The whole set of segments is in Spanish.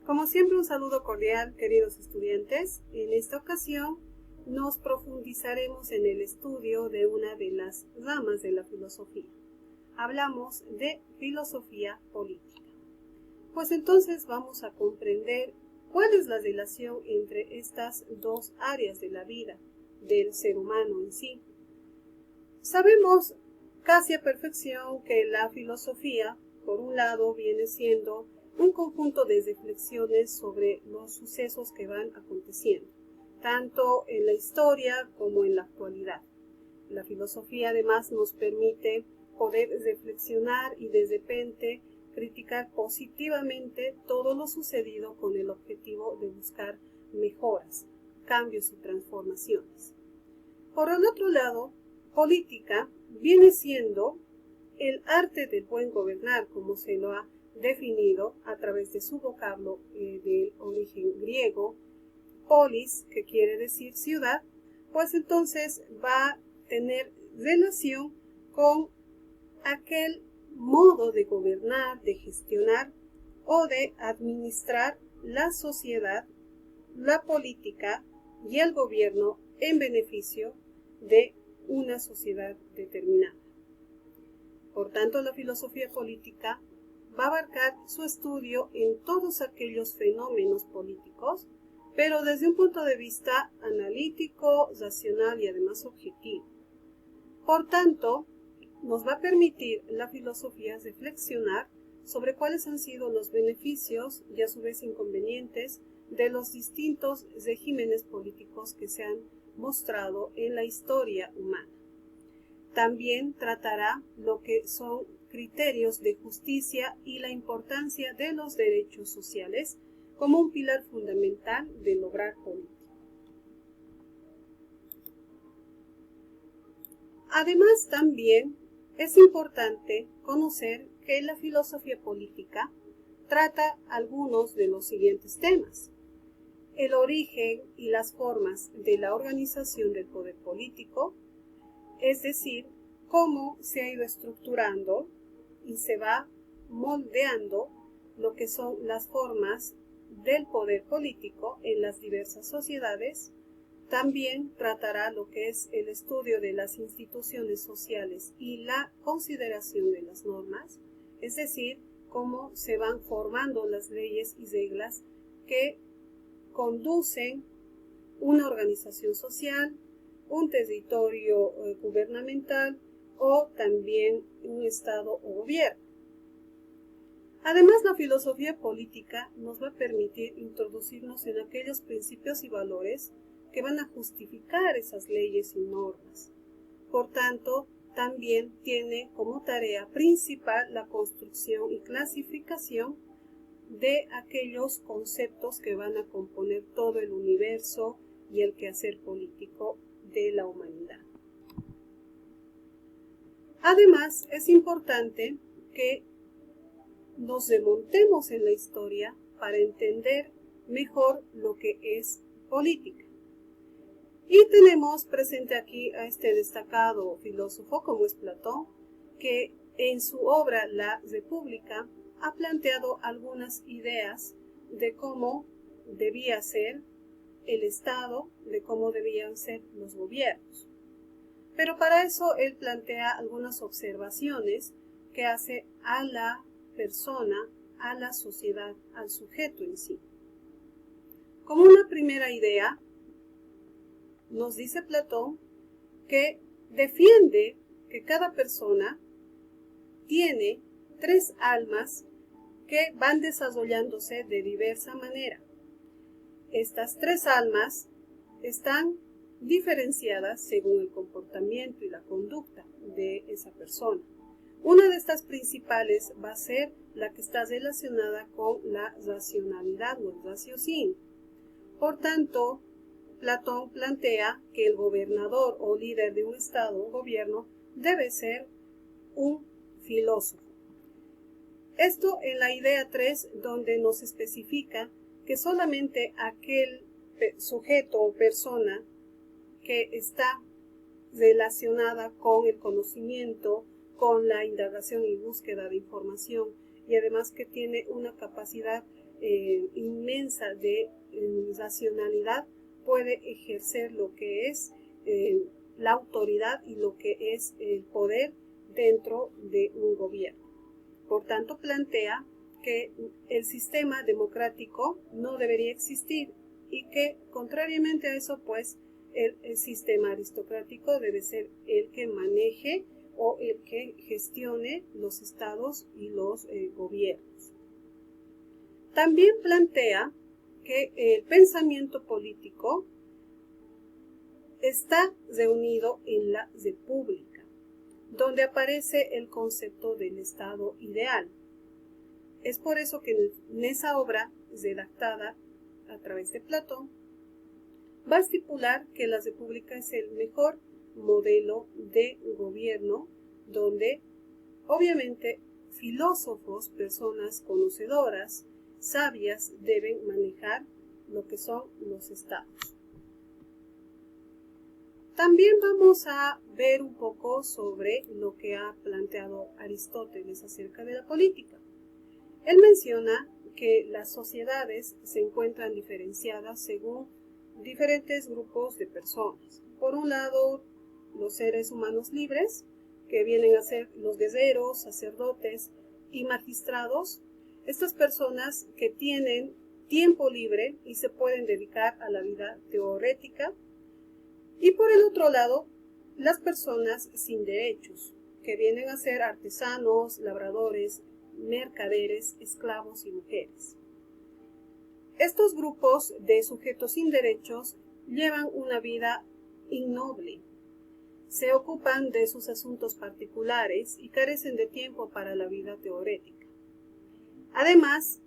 Como siempre, un saludo cordial, queridos estudiantes. En esta ocasión nos profundizaremos en el estudio de una de las ramas de la filosofía. Hablamos de filosofía política. Pues entonces vamos a comprender cuál es la relación entre estas dos áreas de la vida del ser humano en sí. Sabemos casi a perfección que la filosofía, por un lado, viene siendo un conjunto de reflexiones sobre los sucesos que van aconteciendo, tanto en la historia como en la actualidad. La filosofía además nos permite poder reflexionar y de repente criticar positivamente todo lo sucedido con el objetivo de buscar mejoras, cambios y transformaciones. Por el otro lado, política viene siendo el arte del buen gobernar, como se lo ha definido a través de su vocablo de origen griego, polis, que quiere decir ciudad, pues entonces va a tener relación con aquel modo de gobernar, de gestionar o de administrar la sociedad, la política y el gobierno en beneficio de una sociedad determinada. Por tanto, la filosofía política va a abarcar su estudio en todos aquellos fenómenos políticos, pero desde un punto de vista analítico, racional y además objetivo. Por tanto, nos va a permitir la filosofía reflexionar sobre cuáles han sido los beneficios y a su vez inconvenientes de los distintos regímenes políticos que se han mostrado en la historia humana. También tratará lo que son criterios de justicia y la importancia de los derechos sociales como un pilar fundamental del obrar político. Además, también es importante conocer que la filosofía política trata algunos de los siguientes temas: el origen y las formas de la organización del poder político, es decir, cómo se ha ido estructurando y se va moldeando lo que son las formas del poder político en las diversas sociedades. También tratará lo que es el estudio de las instituciones sociales y la consideración de las normas, es decir, cómo se van formando las leyes y reglas que conducen una organización social, un territorio gubernamental o también un estado o gobierno. Además, la filosofía política nos va a permitir introducirnos en aquellos principios y valores que van a justificar esas leyes y normas. Por tanto, también tiene como tarea principal la construcción y clasificación de aquellos conceptos que van a componer todo el universo y el quehacer político de la humanidad. Además, es importante que nos remontemos en la historia para entender mejor lo que es política. Y tenemos presente aquí a este destacado filósofo como es Platón, que en su obra La República ha planteado algunas ideas de cómo debía ser el Estado, de cómo debían ser los gobiernos. Pero para eso él plantea algunas observaciones que hace a la persona, a la sociedad, al sujeto en sí. Como una primera idea, nos dice Platón que defiende que cada persona tiene tres almas que van desarrollándose de diversa manera. Estas tres almas están diferenciadas según el comportamiento y la conducta de esa persona. Una de estas principales va a ser la que está relacionada con la racionalidad o el raciocinio. Por tanto, Platón plantea que el gobernador o líder de un estado o gobierno debe ser un filósofo. Esto en la idea 3, donde nos especifica que solamente aquel sujeto o persona que está relacionada con el conocimiento, con la indagación y búsqueda de información y además que tiene una capacidad inmensa de racionalidad, puede ejercer lo que es la autoridad y lo que es el poder dentro de un gobierno. Por tanto, plantea que el sistema democrático no debería existir y que, contrariamente a eso, pues el sistema aristocrático debe ser el que maneje o el que gestione los estados y los gobiernos. También plantea que el pensamiento político está reunido en la república, donde aparece el concepto del estado ideal. Es por eso que en esa obra redactada a través de Platón va a estipular que la república es el mejor modelo de gobierno, donde obviamente filósofos, personas conocedoras, sabias, deben manejar lo que son los estados. También vamos a ver un poco sobre lo que ha planteado Aristóteles acerca de la política. Él menciona que las sociedades se encuentran diferenciadas según diferentes grupos de personas. Por un lado, los seres humanos libres, que vienen a ser los guerreros, sacerdotes y magistrados. Estas personas que tienen tiempo libre y se pueden dedicar a la vida teorética. Y por el otro lado, las personas sin derechos, que vienen a ser artesanos, labradores, mercaderes, esclavos y mujeres. Estos grupos de sujetos sin derechos llevan una vida innoble. Se ocupan de sus asuntos particulares y carecen de tiempo para la vida teorética. Además,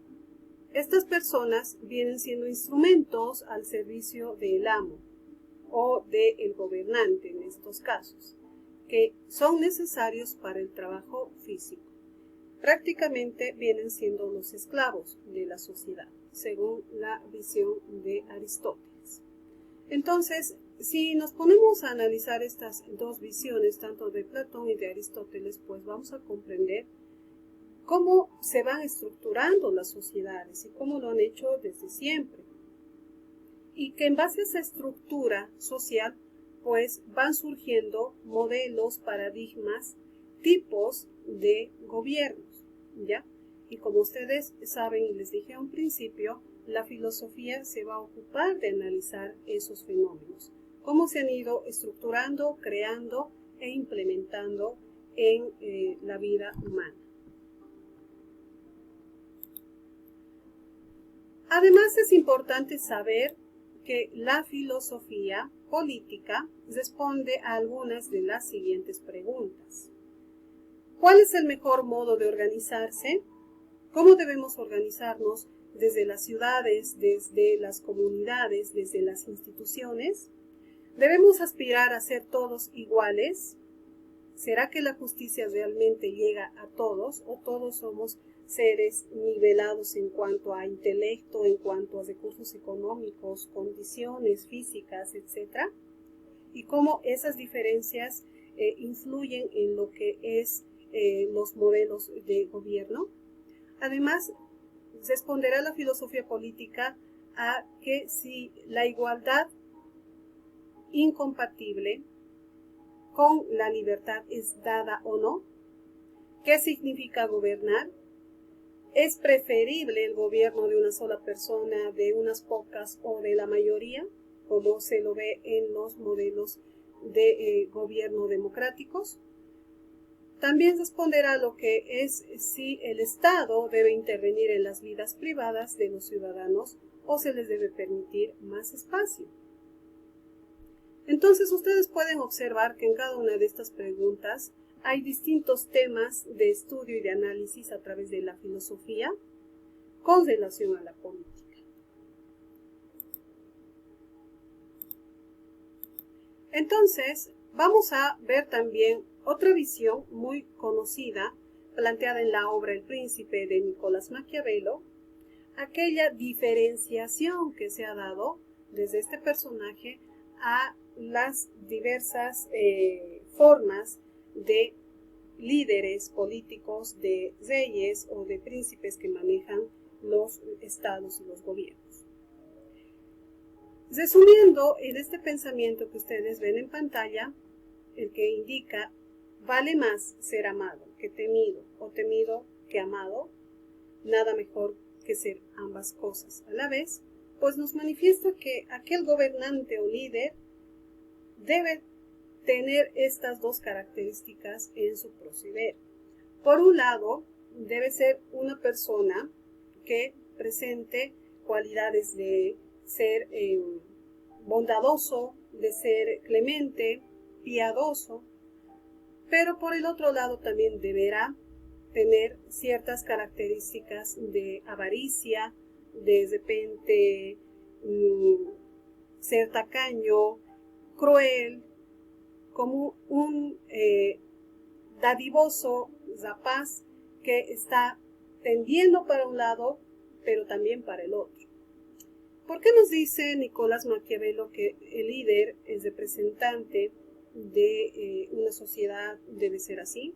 estas personas vienen siendo instrumentos al servicio del amo o del gobernante en estos casos, que son necesarios para el trabajo físico. Prácticamente vienen siendo los esclavos de la sociedad, según la visión de Aristóteles. Entonces, si nos ponemos a analizar estas dos visiones, tanto de Platón y de Aristóteles, pues vamos a comprender cómo se van estructurando las sociedades y cómo lo han hecho desde siempre. Y que en base a esa estructura social, pues van surgiendo modelos, paradigmas, tipos de gobiernos, ¿ya? Y como ustedes saben y les dije a un principio, la filosofía se va a ocupar de analizar esos fenómenos, cómo se han ido estructurando, creando e implementando en la vida humana. Además, es importante saber que la filosofía política responde a algunas de las siguientes preguntas. ¿Cuál es el mejor modo de organizarse? ¿Cómo debemos organizarnos desde las ciudades, desde las comunidades, desde las instituciones? ¿Debemos aspirar a ser todos iguales? ¿Será que la justicia realmente llega a todos o todos somos seres nivelados en cuanto a intelecto, en cuanto a recursos económicos, condiciones físicas, etcétera? Y cómo esas diferencias influyen en lo que es los modelos de gobierno. Además, responderá la filosofía política a que si la igualdad incompatible con la libertad es dada o no, qué significa gobernar. ¿Es preferible el gobierno de una sola persona, de unas pocas o de la mayoría, como se lo ve en los modelos de gobierno democráticos? También responderá a lo que es si el Estado debe intervenir en las vidas privadas de los ciudadanos o se les debe permitir más espacio. Entonces ustedes pueden observar que en cada una de estas preguntas hay distintos temas de estudio y de análisis a través de la filosofía con relación a la política. Entonces, vamos a ver también otra visión muy conocida, planteada en la obra El Príncipe de Nicolás Maquiavelo, aquella diferenciación que se ha dado desde este personaje a las diversas formas de líderes políticos, de reyes o de príncipes que manejan los estados y los gobiernos. Resumiendo, en este pensamiento que ustedes ven en pantalla, el que indica vale más ser amado que temido o temido que amado, nada mejor que ser ambas cosas a la vez, pues nos manifiesta que aquel gobernante o líder debe tener estas dos características en su proceder. Por un lado, debe ser una persona que presente cualidades de ser bondadoso, de ser clemente, piadoso, pero por el otro lado también deberá tener ciertas características de avaricia, de repente ser tacaño, cruel, como un dadivoso rapaz que está tendiendo para un lado, pero también para el otro. ¿Por qué nos dice Nicolás Maquiavelo que el líder, el representante de una sociedad, debe ser así?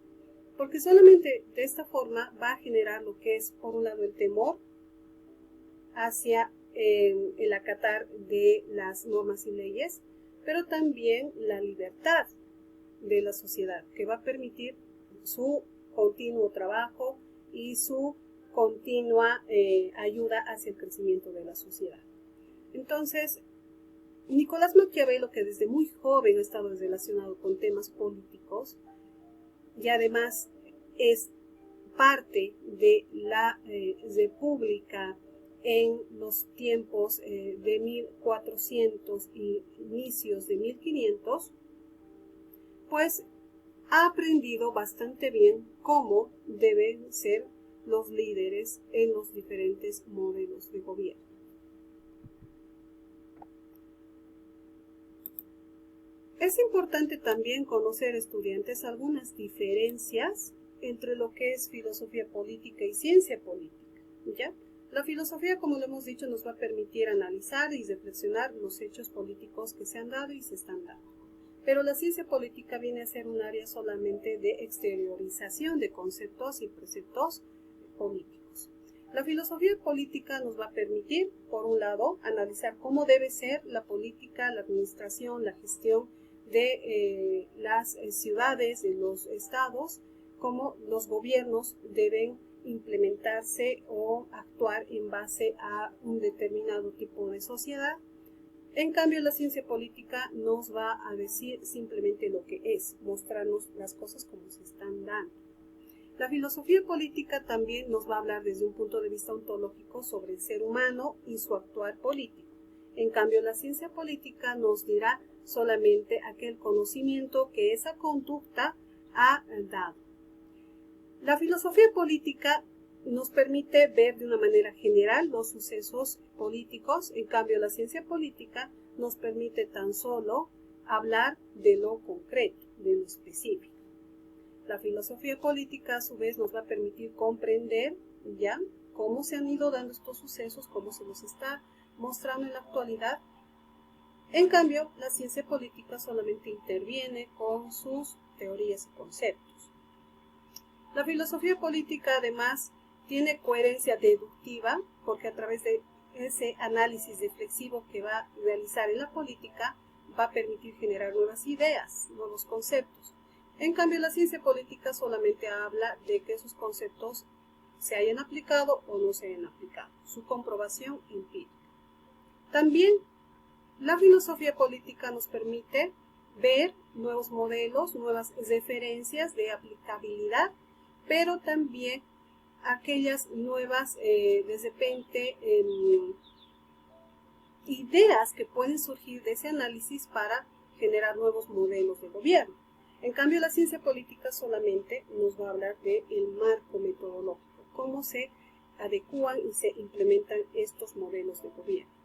Porque solamente de esta forma va a generar lo que es, por un lado, el temor hacia el acatar de las normas y leyes, pero también la libertad de la sociedad, que va a permitir su continuo trabajo y su continua ayuda hacia el crecimiento de la sociedad. Entonces, Nicolás Maquiavelo, que desde muy joven ha estado relacionado con temas políticos y además es parte de la República en los tiempos de 1400 y inicios de 1500, pues ha aprendido bastante bien cómo deben ser los líderes en los diferentes modelos de gobierno. Es importante también conocer, estudiantes, algunas diferencias entre lo que es filosofía política y ciencia política, ¿ya? La filosofía, como lo hemos dicho, nos va a permitir analizar y reflexionar los hechos políticos que se han dado y se están dando. Pero la ciencia política viene a ser un área solamente de exteriorización de conceptos y preceptos políticos. La filosofía política nos va a permitir, por un lado, analizar cómo debe ser la política, la administración, la gestión de las ciudades, de los estados, cómo los gobiernos deben implementarse o actuar en base a un determinado tipo de sociedad. En cambio, la ciencia política nos va a decir simplemente lo que es, mostrarnos las cosas como se están dando. La filosofía política también nos va a hablar desde un punto de vista ontológico sobre el ser humano y su actuar político. En cambio, la ciencia política nos dirá solamente aquel conocimiento que esa conducta ha dado. La filosofía política nos permite ver de una manera general los sucesos políticos, en cambio la ciencia política nos permite tan solo hablar de lo concreto, de lo específico. La filosofía política a su vez nos va a permitir comprender ya cómo se han ido dando estos sucesos, cómo se los está mostrando en la actualidad. En cambio, la ciencia política solamente interviene con sus teorías y conceptos. La filosofía política además tiene coherencia deductiva, porque a través de ese análisis reflexivo que va a realizar en la política va a permitir generar nuevas ideas, nuevos conceptos. En cambio, la ciencia política solamente habla de que esos conceptos se hayan aplicado o no se hayan aplicado, su comprobación empírica. También la filosofía política nos permite ver nuevos modelos, nuevas referencias de aplicabilidad, pero también aquellas nuevas, de repente, ideas que pueden surgir de ese análisis para generar nuevos modelos de gobierno. En cambio, la ciencia política solamente nos va a hablar del marco metodológico, cómo se adecúan y se implementan estos modelos de gobierno.